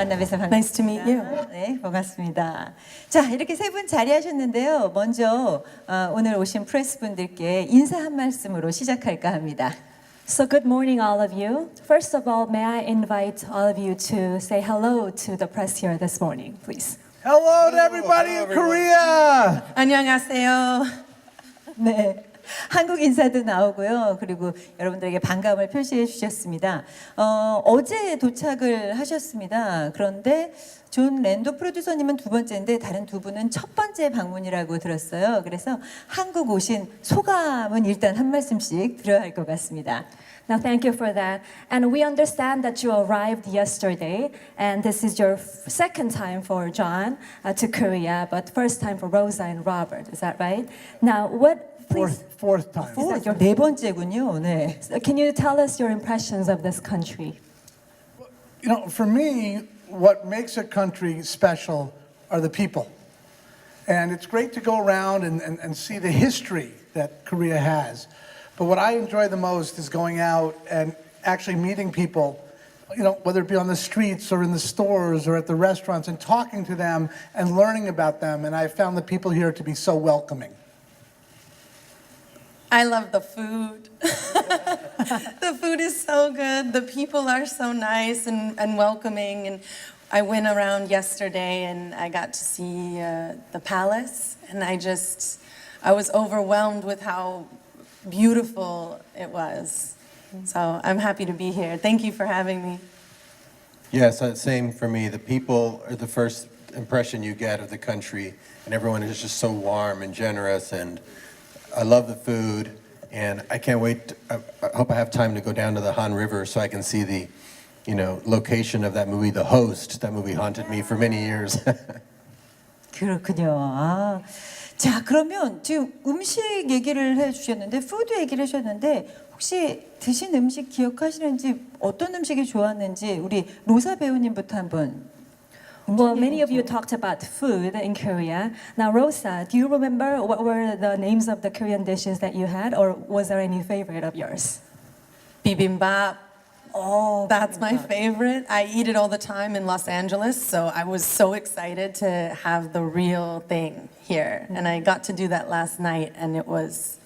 만나뵈서 반갑습니다. Nice to meet you. 네, 반갑습니다. 자, 이렇게 세 분 자리하셨는데요. 먼저 오늘 오신 프레스분들께 인사 한 말씀으로 시작할까 합니다. So good morning, all of you. First of all, may I invite all of you to say hello to the press here this morning, please. Hello to everybody in Korea. 안녕하세요. 네. 한국 인사도 나오고요. 그리고 여러분들에게 반감을 표시해 주셨습니다. 어제 도착을 하셨습니다. 그런데 존 랜도 프로듀서님은 두 번째인데 다른 두 분은 첫 번째 방문이라고 들었어요. 그래서 한국 오신 소감은 일단 한 말씀씩 드려야 할 것 같습니다. Now, thank you for that. And we understand that you arrived yesterday, and this is your second time for John to Korea, but first time for Rosa and Robert. Is that right? Now, what? Please. Fourth time. 네 번째군요. 네. So can you tell us your impressions of this country? You know, for me, what makes a country special are the people. And it's great to go around and see the history that Korea has. But what I enjoy the most is going out and actually meeting people, you know, whether it be on the streets or in the stores or at the restaurants, and talking to them and learning about them. And I found the people here to be so welcoming. I love the food. The food is so good. The people are so nice and welcoming. And I went around yesterday and I got to see the palace. And I was overwhelmed with how beautiful it was. So I'm happy to be here. Thank you for having me. Yes, same for me. The people are the first impression you get of the country. And everyone is just so warm and generous, and I love the food, and I can't wait. I hope I have time to go down to the Han River so I can see the, location of that movie, The Host. That movie haunted me for many years. 그렇군요. 아, 자, 그러면 지금 음식 얘기를 해주셨는데, 푸드 얘기를 해주셨는데, 혹시 드신 음식 기억하시는지, 어떤 음식이 좋았는지 우리 로사 배우님부터 한번. Well, many of you talked about food in Korea. Now, Rosa, do you remember what were the names of the Korean dishes that you had, or was there any favorite of yours? Bibimbap. Oh, That's my favorite. I eat it all the time in Los Angeles, so I was so excited to have the real thing here. And I got to do that last night, and it was,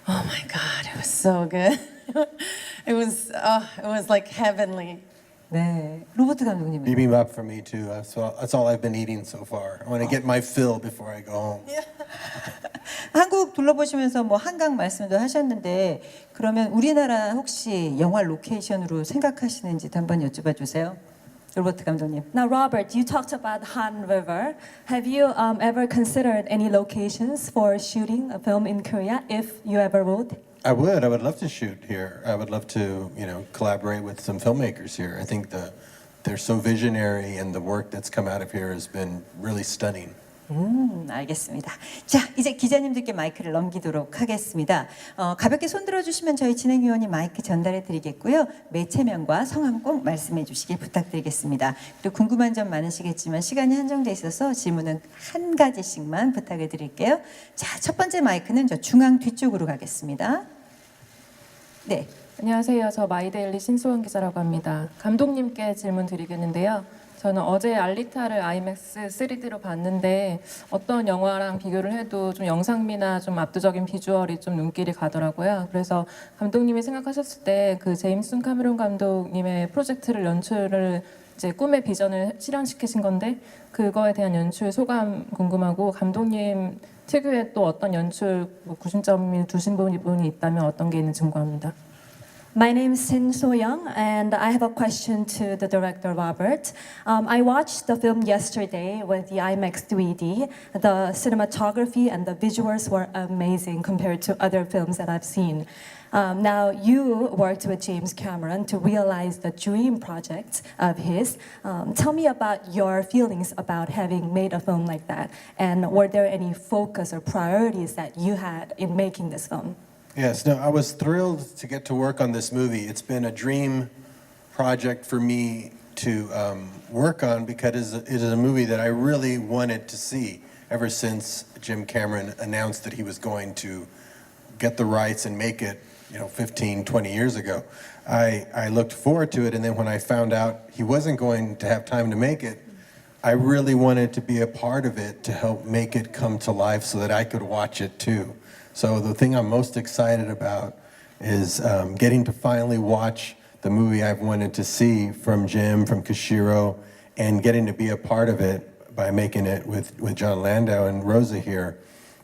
oh my God, it was so good. It was like heavenly. 네, 로버트 감독님. Bibimbap for me too. That's all I've been eating so far. I want to get my fill before I go home. 한국 둘러보시면서 뭐 한강 말씀도 하셨는데, 그러면 우리나라 혹시 영화 로케이션으로 생각하시는지도 한번 여쭤봐 주세요. 로버트 감독님. Now, Robert, you talked about Han River. Have you ever considered any locations for shooting a film in Korea, if you ever would? I would love to shoot here. I would love to, collaborate with some filmmakers here. I think they're so visionary, and the work that's come out of here has been really stunning. 알겠습니다. 자, 이제 기자님들께 마이크를 넘기도록 하겠습니다. 가볍게 손 들어주시면 저희 진행위원이 마이크 전달해 드리겠고요. 매체명과 성함 꼭 말씀해 주시길 부탁드리겠습니다. 그리고 궁금한 점 많으시겠지만 시간이 한정돼 있어서 질문은 한 가지씩만 부탁을 드릴게요. 자, 첫 번째 마이크는 저 중앙 뒤쪽으로 가겠습니다. 네. 안녕하세요. 저 마이데일리 신수원 기자라고 합니다. 감독님께 질문 드리겠는데요. 저는 어제 알리타를 아이맥스 3D로 봤는데 어떤 영화랑 비교를 해도 좀 영상미나 좀 압도적인 비주얼이 좀 눈길이 가더라고요. 그래서 감독님이 생각하셨을 때 그 제임스 카메론 감독님의 프로젝트를 연출을 이제 꿈의 비전을 실현시키신 건데 그거에 대한 연출 소감 궁금하고, 감독님 특유의 또 어떤 연출 구심점이 두신 부분이 있다면 어떤 게 있는지 궁금합니다. My name is Sin So-young, and I have a question to the director, Robert. I watched the film yesterday with the IMAX 3D. The cinematography and the visuals were amazing compared to other films that I've seen. Now, you worked with James Cameron to realize the dream project of his. Tell me about your feelings about having made a film like that, and were there any focus or priorities that you had in making this film? Yes, no, I was thrilled to get to work on this movie. It's been a dream project for me to work on because it is a movie that I really wanted to see ever since Jim Cameron announced that he was going to get the rights and make it 15, 20 years ago. I looked forward to it, and then when I found out he wasn't going to have time to make it, I really wanted to be a part of it to help make it come to life so that I could watch it too. So the thing I'm most excited about is getting to finally watch the movie I've wanted to see from Jim, from Koshiro, and getting to be a part of it by making it with John Landau and Rosa here,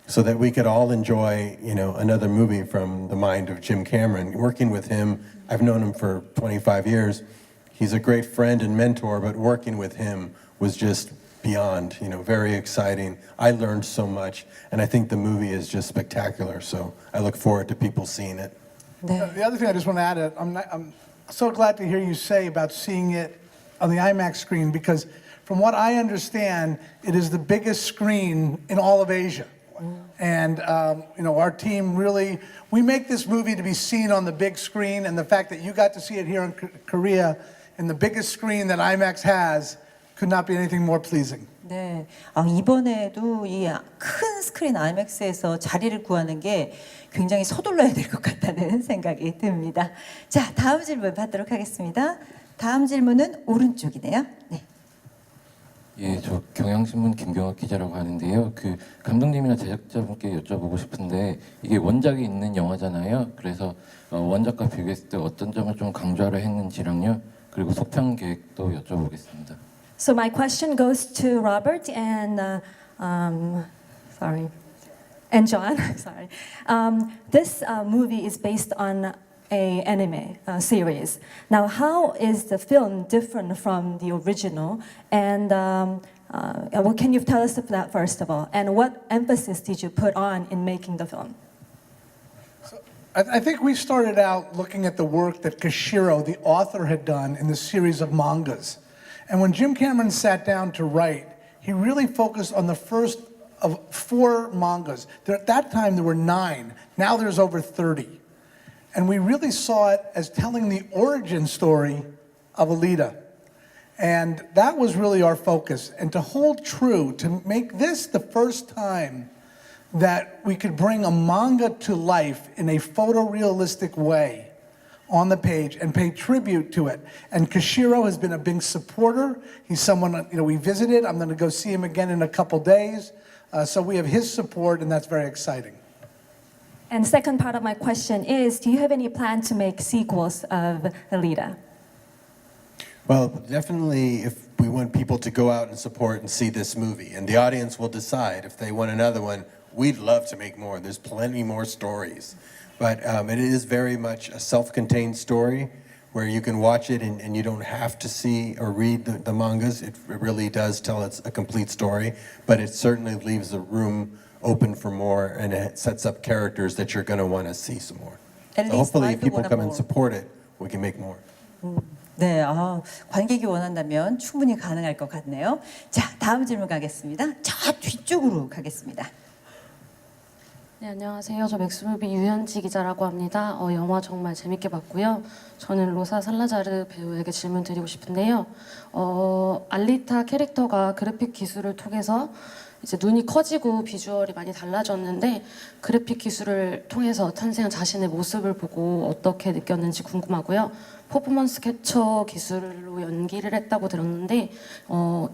so that we could all enjoy, another movie from the mind of Jim Cameron. Working with him, I've known him for 25 years. He's a great friend and mentor, but working with him was just beyond, very exciting. I learned so much, and I think the movie is just spectacular, so I look forward to people seeing it. 네. The other thing I just want to add, I'm so glad to hear you say about seeing it on the IMAX screen, because from what I understand, it is the biggest screen in all of Asia. And our team really, we make this movie to be seen on the big screen, and the fact that you got to see it here in Korea in the biggest screen that IMAX has could not be anything more pleasing. 네, 이번에도 이 큰 스크린 IMAX에서 자리를 구하는 게 굉장히 서둘러야 될 것 같다는 생각이 듭니다. 자, 다음 질문 받도록 하겠습니다. 다음 질문은 오른쪽이네요. 네. 예, 저 경향신문 김경학 기자라고 하는데요. 그 감독님이나 제작자분께 여쭤보고 싶은데 이게 원작이 있는 영화잖아요. 그래서 원작과 비교했을 때 어떤 점을 좀 강조하려 했는지랑요. 그리고 속편 계획도 여쭤보겠습니다. So my question goes to Robert and John. Sorry. This movie is based on a anime series. Now, how is the film different from the original? And what can you tell us of that first of all? And what emphasis did you put on in making the film? I think we started out looking at the work that Koshiro, the author, had done in the series of mangas. And when Jim Cameron sat down to write, he really focused on the first of 4 mangas. At that time, there were 9. Now there's over 30. And we really saw it as telling the origin story of Alita. And that was really our focus. And to hold true, to make this the first time that we could bring a manga to life in a photorealistic way on the page and pay tribute to it. And Koshiro has been a big supporter. He's someone, we visited. I'm going to go see him again in a couple days. So we have his support, and that's very exciting. And second part of my question is, do you have any plan to make sequels of Alita? Well, definitely if we want people to go out and support and see this movie, and the audience will decide if they want another one, we'd love to make more. There's plenty more stories. But it is very much a self-contained story where you can watch it and you don't have to see or read the mangas. It really does tell it's a complete story, but it certainly leaves the room open for more, and it sets up characters that you're going to want to see some more. So hopefully if people come and support it, we can make more. 네, 관객이 원한다면 충분히 가능할 것 같네요. 자, 다음 질문 가겠습니다. 저 뒤쪽으로 가겠습니다. 네, 안녕하세요. 저 맥스무비 유현지 기자라고 합니다. 영화 정말 재밌게 봤고요. 저는 로사 살라자르 배우에게 질문 드리고 싶은데요. 알리타 캐릭터가 그래픽 기술을 통해서 이제 눈이 커지고 비주얼이 많이 달라졌는데 그래픽 기술을 통해서 탄생한 자신의 모습을 보고 어떻게 느꼈는지 궁금하고요. 퍼포먼스 캡처 기술로 연기를 했다고 들었는데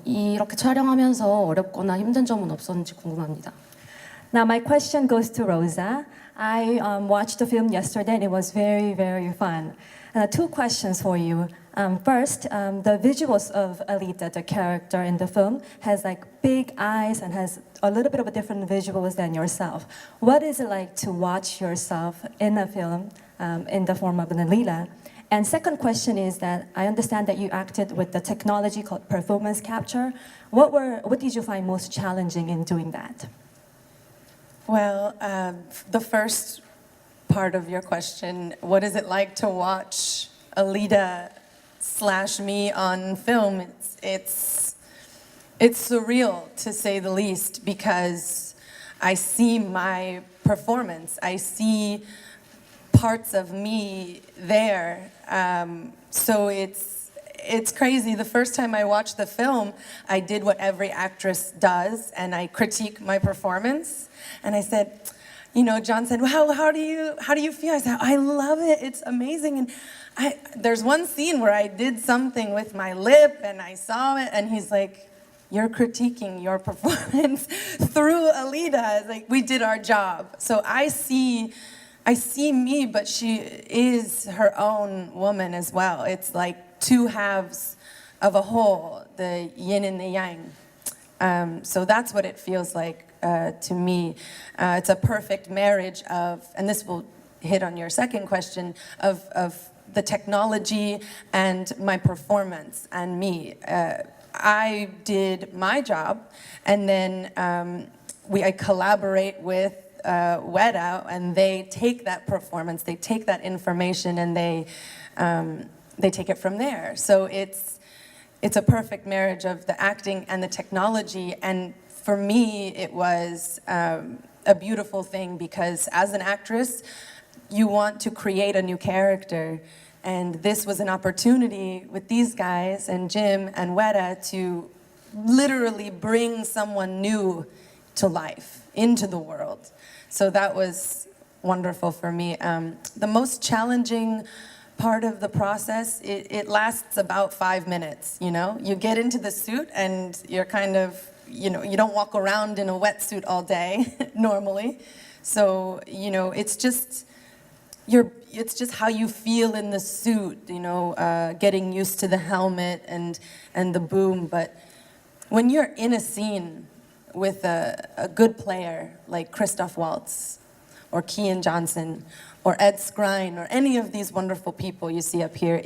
이렇게 촬영하면서 어렵거나 힘든 점은 없었는지 궁금합니다. Now my question goes to Rosa. I watched the film yesterday and it was very, very fun. 2 questions for you. First, the visuals of Alita, the character in the film, has like big eyes and has a little bit of a different visuals than yourself. What is it like to watch yourself in a film in the form of an Alita? And second question is that I understand that you acted with the technology called performance capture. What did you find most challenging in doing that? Well, the first part of your question, what is it like to watch Alita / me on film? It's surreal, to say the least, because I see my performance. I see parts of me there. So it's crazy. The first time I watched the film, I did what every actress does, and I critique my performance. And I said, John said, "Well, how do you feel?" I said, "I love it. It's amazing." And there's one scene where I did something with my lip, and I saw it, and he's like, "You're critiquing your performance through Alita." It's like, we did our job. So I see me, but she is her own woman as well. It's like two halves of a whole, the yin and the yang. So that's what it feels like to me. It's a perfect marriage of, and this will hit on your second question, of the technology and my performance and me. I did my job, and then I collaborate with Weta, and they take that performance, they take that information, and they take it from there. So it's a perfect marriage of the acting and the technology. And for me, it was a beautiful thing, because as an actress, you want to create a new character. And this was an opportunity with these guys and Jim and Weta to literally bring someone new to life, into the world. So that was wonderful for me. The most challenging part of the process, it lasts about 5 minutes, You get into the suit and you're kind of, you don't walk around in a wetsuit all day normally. So, it's just how you feel in the suit, getting used to the helmet and the boom. But when you're in a scene with a good player like Christoph Waltz or Kian Johnson or Ed Skrein or any of these wonderful people you see up here,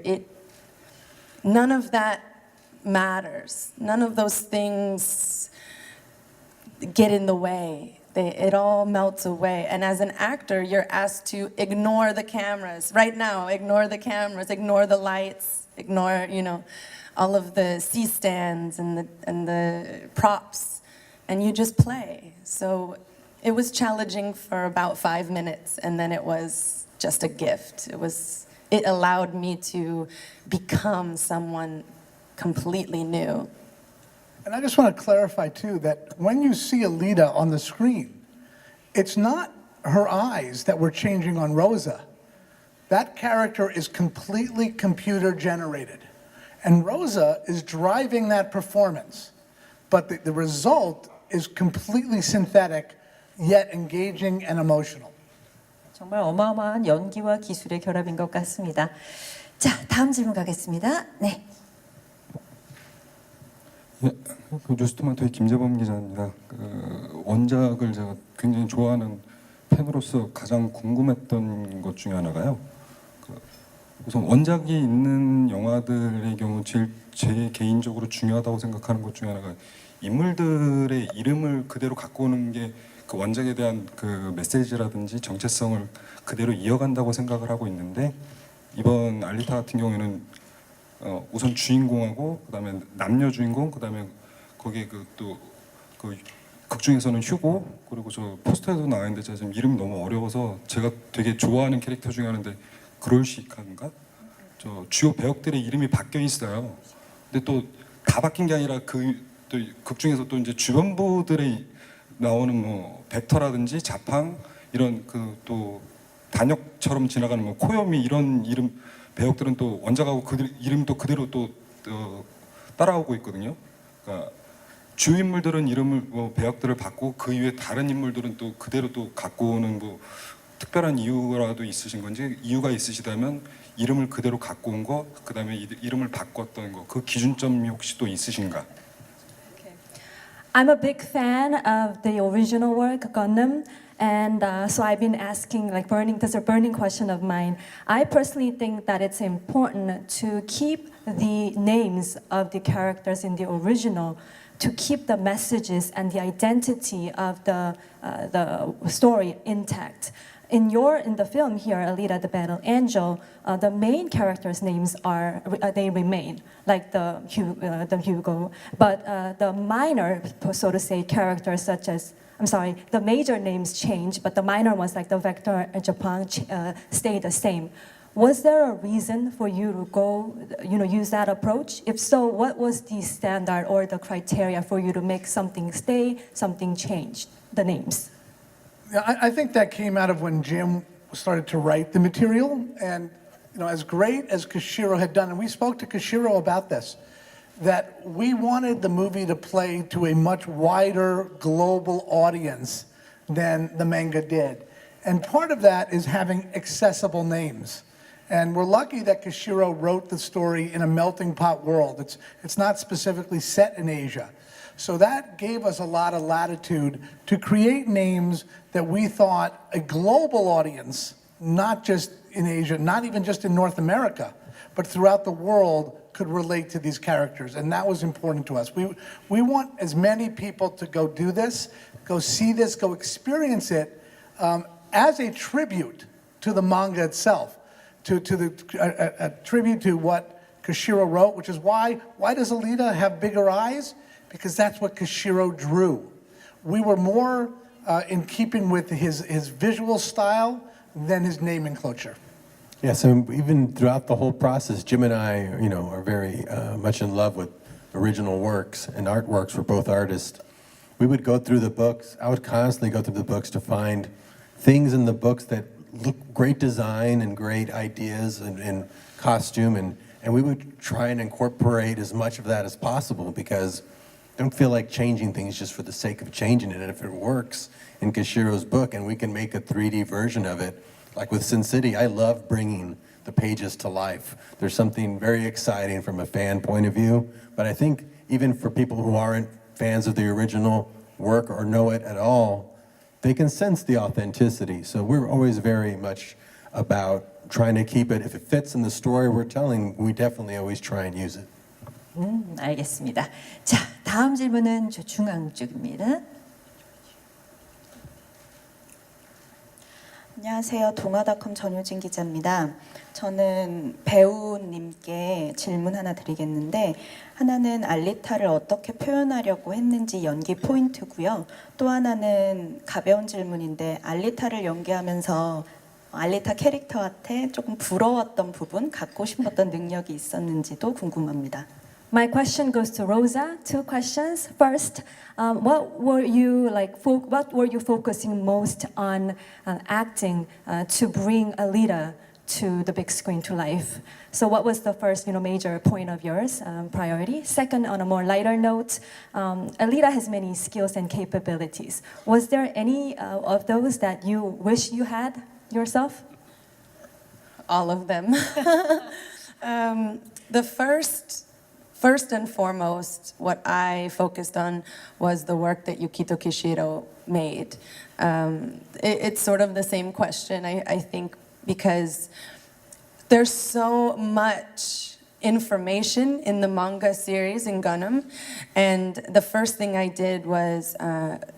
none of that matters. None of those things get in the way. It all melts away. And as an actor, you're asked to ignore the cameras. Right now, ignore the cameras, ignore the lights, ignore, all of the C-stands and the props, and you just play. So it was challenging for about 5 minutes, and then it was just a gift. It allowed me to become someone completely new. And I just want to clarify, too, that when you see Alita on the screen, it's not her eyes that were changing on Rosa. That character is completely computer-generated. And Rosa is driving that performance. But the result is completely synthetic, yet engaging and emotional. 정말 어마어마한 연기와 기술의 결합인 것 같습니다. 자, 다음 질문 가겠습니다. 네. 뉴스토마토의 김재범 기자입니다. 원작을 제가 굉장히 좋아하는 팬으로서 가장 궁금했던 것 중에 하나가요. 우선 원작이 있는 영화들의 경우 제 개인적으로 중요하다고 생각하는 것 중에 하나가 인물들의 이름을 그대로 갖고 오는 게 그 원작에 대한 그 메시지라든지 정체성을 그대로 이어간다고 생각을 하고 있는데, 이번 알리타 같은 경우에는 우선 주인공하고 그다음에 남녀 주인공, 그다음에 거기에 또 극 중에서는 휴고, 그리고 저 포스터에도 나와 있는데 제가 지금 이름이 너무 어려워서 제가 되게 좋아하는 캐릭터 중에 하나인데 그롤시카인가? 저 주요 배역들의 이름이 바뀌어 있어요. 근데 또 다 바뀐 게 아니라 또 극 중에서 또 이제 주변부들의 나오는 뭐 벡터라든지 자팡 이런 또 단역처럼 지나가는 뭐 코요미 이런 이름 배역들은 또 원작하고 이름도 그대로 또 따라오고 있거든요. 그러니까 주요 인물들은 이름을 배역들을 바꾸고 그 이외에 다른 인물들은 또 그대로 또 갖고 오는 뭐 특별한 이유라도 있으신 건지, 이유가 있으시다면 이름을 그대로 갖고 온 거, 그다음에 이름을 바꿨던 거, 그 기준점이 혹시 또 있으신가? I'm a big fan of the original work, Gundam, and so I've been asking, that's a burning question of mine. I personally think that it's important to keep the names of the characters in the original, to keep the messages and the identity of the story intact. In the film here, Alita, the Battle Angel, the main characters' names they remain, like the Hugo, but the minor, so to say, characters such as, the major names change, but the minor ones like the Vector and Japan stay the same. Was there a reason for you to go, use that approach? If so, what was the standard or the criteria for you to make something stay, something change, the names? Yeah, I think that came out of when Jim started to write the material, and as great as Koshiro had done, and we spoke to Koshiro about this, that we wanted the movie to play to a much wider global audience than the manga did. And part of that is having accessible names. And we're lucky that Koshiro wrote the story in a melting pot world. It's not specifically set in Asia. So that gave us a lot of latitude to create names that we thought a global audience, not just in Asia, not even just in North America, but throughout the world could relate to these characters. And that was important to us. We want as many people to go do this, go see this, go experience it as a tribute to the manga itself, a tribute to what Koshiro wrote, which is why does Alita have bigger eyes? Because that's what Koshiro drew. We were more in keeping with his visual style than his nomenclature. Yeah, so even throughout the whole process, Jim and I, are very much in love with original works and artworks. We're both artists. We would go through the books. I would constantly go through the books to find things in the books that look great design and great ideas and costume, and we would try and incorporate as much of that as possible, because I don't feel like changing things just for the sake of changing it. And if it works in Koshiro's book and we can make a 3D version of it, like with Sin City, I love bringing the pages to life. There's something very exciting from a fan point of view, but I think even for people who aren't fans of the original work or know it at all, they can sense the authenticity. So we're always very much about trying to keep it, if it fits in the story we're telling, we definitely always try and use it. 알겠습니다. 자, 다음 질문은 저 중앙 쪽입니다. 안녕하세요. 동아닷컴 전효진 기자입니다. 저는 배우님께 질문 하나 드리겠는데, 하나는 알리타를 어떻게 표현하려고 했는지 연기 포인트고요. 또 하나는 가벼운 질문인데, 알리타를 연기하면서 알리타 캐릭터한테 조금 부러웠던 부분, 갖고 싶었던 능력이 있었는지도 궁금합니다. My question goes to Rosa. Two questions. First, what were you focusing most on acting to bring Alita to the big screen, to life? So, what was the first, major point of yours, priority? Second, on a more lighter note, Alita has many skills and capabilities. Was there any of those that you wish you had yourself? All of them. The First and foremost, what I focused on was the work that Yukito Kishiro made. It's sort of the same question, I think, because there's so much information in the manga series in Gundam, and the first thing I did was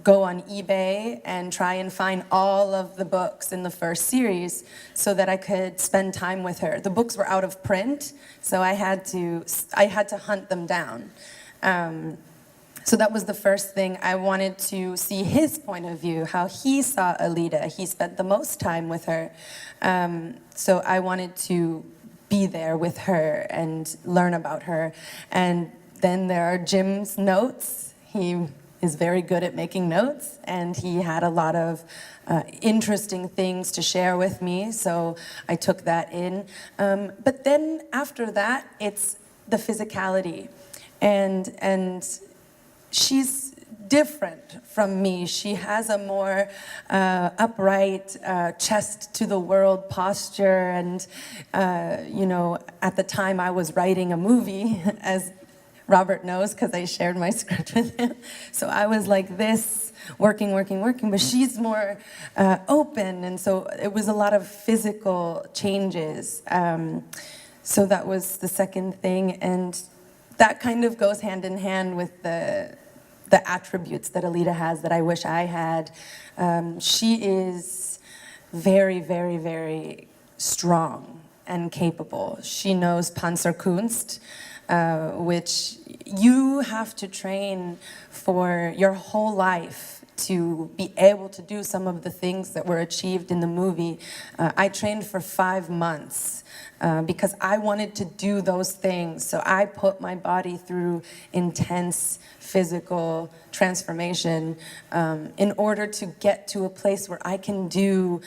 go on eBay and try and find all of the books in the first series so that I could spend time with her. The books were out of print, so I had to hunt them down. So that was the first thing. I wanted to see his point of view, how he saw Alita. He spent the most time with her. So I wanted to be there with her and learn about her. And then there are Jim's notes. He is very good at making notes, and he had a lot of interesting things to share with me, so I took that in. But then after that, it's the physicality. And she's different from me. She has a more upright, chest to the world posture. And, at the time I was writing a movie, as Robert knows, because I shared my script with him. So I was like this, working, but she's more open. And so it was a lot of physical changes. So that was the second thing. And that kind of goes hand in hand with the attributes that Alita has that I wish I had. She is very, very, very strong and capable. She knows Panzerkunst, which you have to train for your whole life to be able to do some of the things that were achieved in the movie. I trained for 5 months because I wanted to do those things. So I put my body through intense physical transformation in order to get to a place where I can do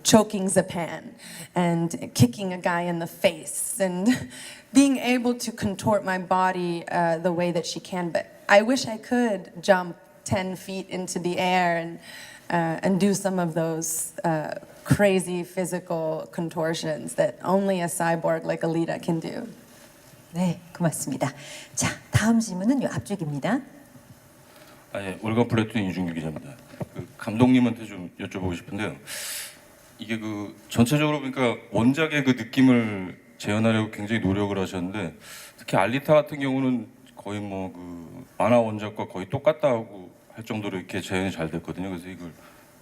choking Zapan and kicking a guy in the face and being able to contort my body the way that she can. But I wish I could jump 10 feet into the air and do some of those crazy physical contortions that only a cyborg like Alita can do. 네, 고맙습니다. 자, 다음 질문은 요 앞쪽입니다. 예, 월간 플래툰 이준규 기자입니다. 그 감독님한테 좀 여쭤보고 싶은데요. 이게 그 전체적으로 그러니까 원작의 그 느낌을 재현하려고 굉장히 노력을 하셨는데 특히 알리타 같은 경우는 거의 뭐 그 만화 원작과 거의 똑같다고 할 정도로 이렇게 재현이 잘 됐거든요. 그래서 이걸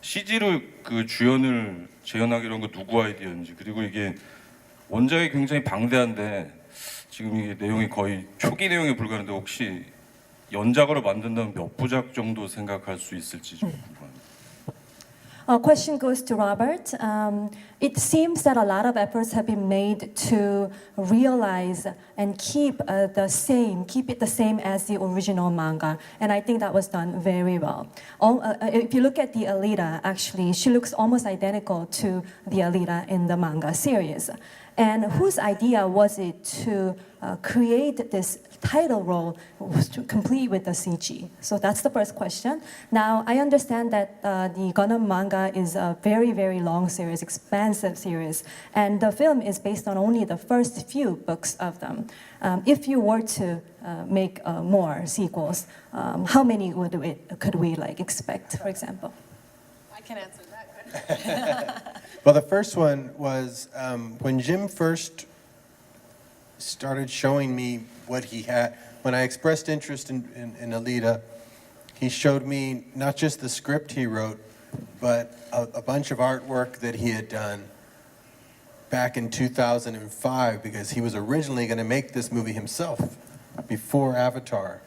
CG로 그 주연을 재현하기로 한 거 누구 아이디어인지, 그리고 이게 원작이 굉장히 방대한데 지금 이게 내용이 거의 초기 내용에 불과한데 혹시 연작으로 만든다면 몇 부작 정도 생각할 수 있을지 좀 궁금합니다. Question goes to Robert. It seems that a lot of efforts have been made to realize and keep it the same as the original manga, and I think that was done very well. If you look at the Alita, actually, she looks almost identical to the Alita in the manga series. And whose idea was it to create this title role complete with the CG? So that's the first question. Now, I understand that the Gundam manga is a very, very long series, expansive series, and the film is based on only the first few books of them. If you were to make more sequels, how many could we expect, for example? I can answer that question. Well, the first one was when Jim first started showing me what he had. When I expressed interest in Alita, he showed me not just the script he wrote, but a bunch of artwork that he had done back in 2005, because he was originally going to make this movie himself before Avatar.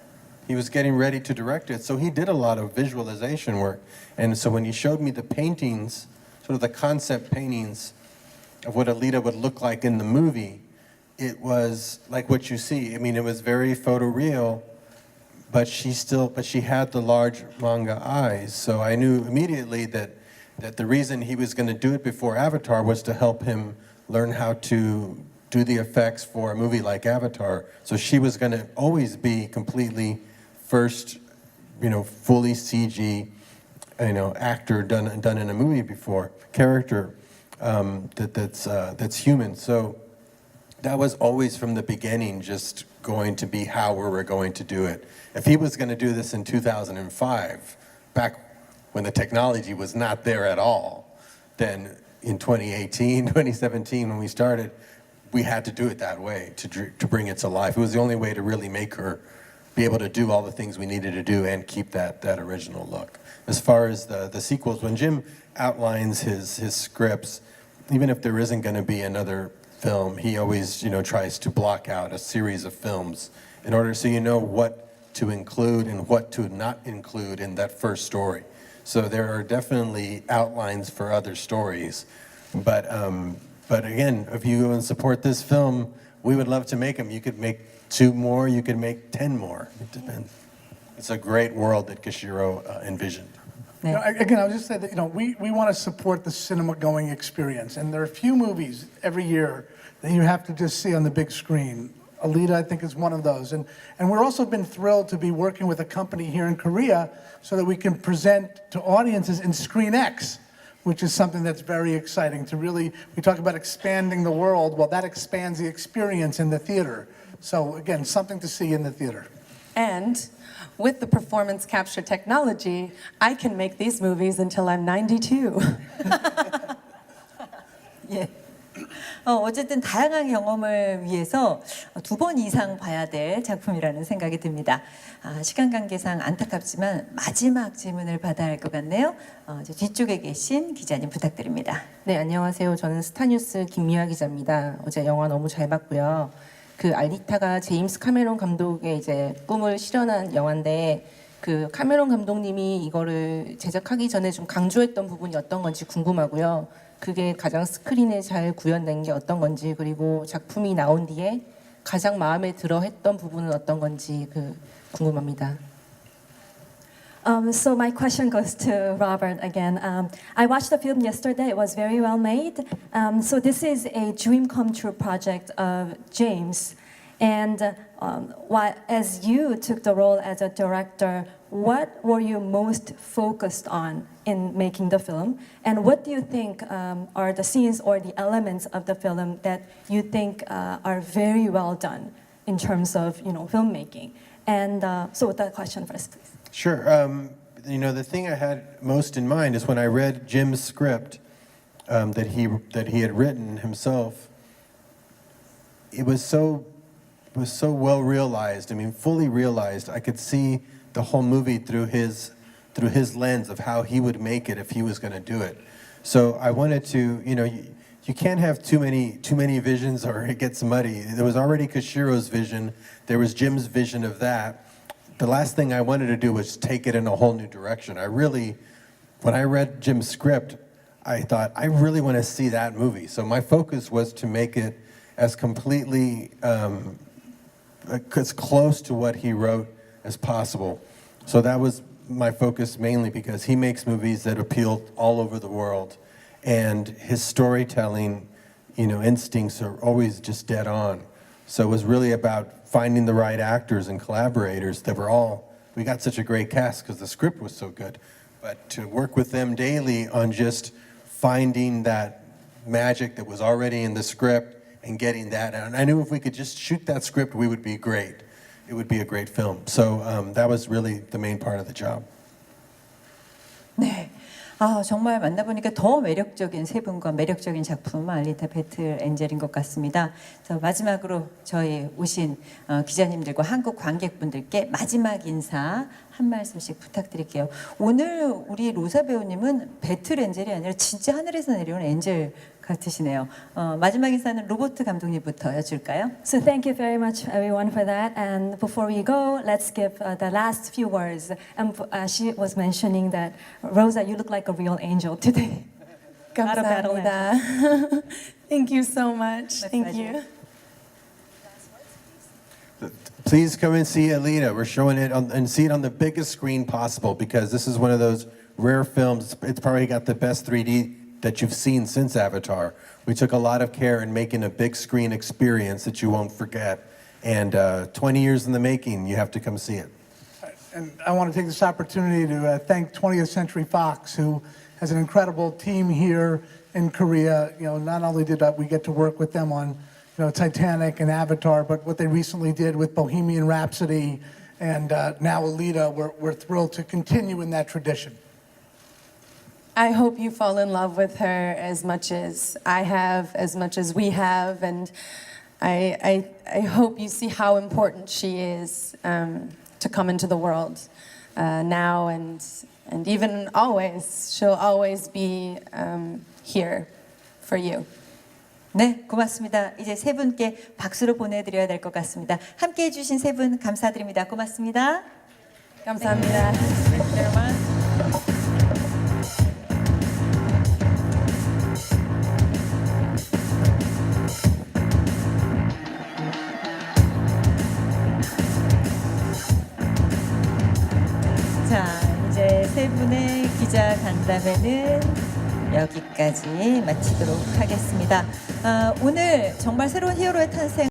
He was getting ready to direct it, so he did a lot of visualization work. And so when he showed me the paintings, sort of the concept paintings of what Alita would look like in the movie, it was like what you see. I mean, it was very photoreal, but she had the large manga eyes. So I knew immediately that the reason he was going to do it before Avatar was to help him learn how to do the effects for a movie like Avatar. So she was going to always be completely first, fully CG, actor done in a movie before, character that's human. So that was always from the beginning just going to be how we were going to do it. If he was going to do this in 2005, back when the technology was not there at all, then in 2018, 2017, when we started, we had to do it that way to bring it to life. It was the only way to really make her be able to do all the things we needed to do and keep that original look. As far as the sequels, when Jim outlines his scripts, even if there isn't going to be another film, he always tries to block out a series of films in order so you know what to include and what to not include in that first story. So there are definitely outlines for other stories, but again, if you go and support this film, we would love to make them. You could make 2 more, you could make 10 more. It depends. It's a great world that Kishiro envisioned. 네. Again, I'll just say that we want to support the cinema-going experience, and there are a few movies every year that you have to just see on the big screen. Alita, I think, is one of those, and we're also been thrilled to be working with a company here in Korea so that we can present to audiences in Screen X, which is something that's very exciting. We talk about expanding the world. Well, that expands the experience in the theater. So again, something to see in the theater. And with the performance capture technology, I can make these movies until I'm 92. 예. 어쨌든 다양한 경험을 위해서 2번 이상 봐야 될 작품이라는 생각이 듭니다. 시간 관계상 안타깝지만 마지막 질문을 받아야 할 것 같네요. 저 뒤쪽에 계신 기자님 부탁드립니다. 네, 안녕하세요. 저는 스타뉴스 김미화 기자입니다. 어제 영화 너무 잘 봤고요. 그 알리타가 제임스 카메론 감독의 이제 꿈을 실현한 영화인데 그 카메론 감독님이 이거를 제작하기 전에 좀 강조했던 부분이 어떤 건지 궁금하고요. 그게 가장 스크린에 잘 구현된 게 어떤 건지, 그리고 작품이 나온 뒤에 가장 마음에 들어 했던 부분은 어떤 건지 궁금합니다. So my question goes to Robert again. I watched the film yesterday. It was very well made. So this is a dream come true project of James. And as you took the role as a director, what were you most focused on in making the film? And what do you think are the scenes or the elements of the film that you think are very well done in terms of filmmaking? And so that question first, please. Sure. The thing I had most in mind is when I read Jim's script that he had written himself. It was so well realized. I mean, fully realized. I could see the whole movie through his lens of how he would make it if he was going to do it. So I wanted to, you can't have too many visions or it gets muddy. There was already Koshiro's vision. There was Jim's vision of that. The last thing I wanted to do was take it in a whole new direction. When I read Jim's script, I thought, I really want to see that movie. So my focus was to make it as completely, as close to what he wrote as possible. So that was my focus mainly because he makes movies that appeal all over the world. And his storytelling, instincts are always just dead on. So it was really about finding the right actors and collaborators that we got such a great cast because the script was so good. But to work with them daily on just finding that magic that was already in the script and getting that. And I knew if we could just shoot that script, we would be great. It would be a great film. So that was really the main part of the job. 네. 정말 만나보니까 더 매력적인 세 분과 매력적인 작품 알리타, 배틀, 엔젤인 것 같습니다. 마지막으로 저희 오신 기자님들과 한국 관객분들께 마지막 인사 한 말씀씩 부탁드릴게요. 오늘 우리 로사 배우님은 배틀 엔젤이 아니라 진짜 하늘에서 내려온 엔젤 같으시네요. 마지막 인사는 로버트 감독님부터 여쭐까요? So thank you very much everyone for that. And before we go, let's give the last few words. And she was mentioning that, Rosa, you look like a real angel today. 감사합니다. Thank you so much. Thank you. Please come and see Alita. We're showing it and see it on the biggest screen possible because this is one of those rare films. It's probably got the best 3D that you've seen since Avatar. We took a lot of care in making a big screen experience that you won't forget. And 20 years in the making, you have to come see it. And I want to take this opportunity to thank 20th Century Fox, who has an incredible team here in Korea. Not only did we get to work with them on Titanic and Avatar, but what they recently did with Bohemian Rhapsody and now Alita, we're thrilled to continue in that tradition. I hope you fall in love with her as much as I have, as much as we have, and I hope you see how important she is to come into the world now and even always. She'll always be here for you. 네, 고맙습니다. 이제 세 분께 박수로 보내드려야 될 것 같습니다. 함께해 주신 세 분 감사드립니다. 고맙습니다. 감사합니다. 자, 이제 세 분의 기자 간담회는 여기까지 마치도록 하겠습니다. 오늘 정말 새로운 히어로의 탄생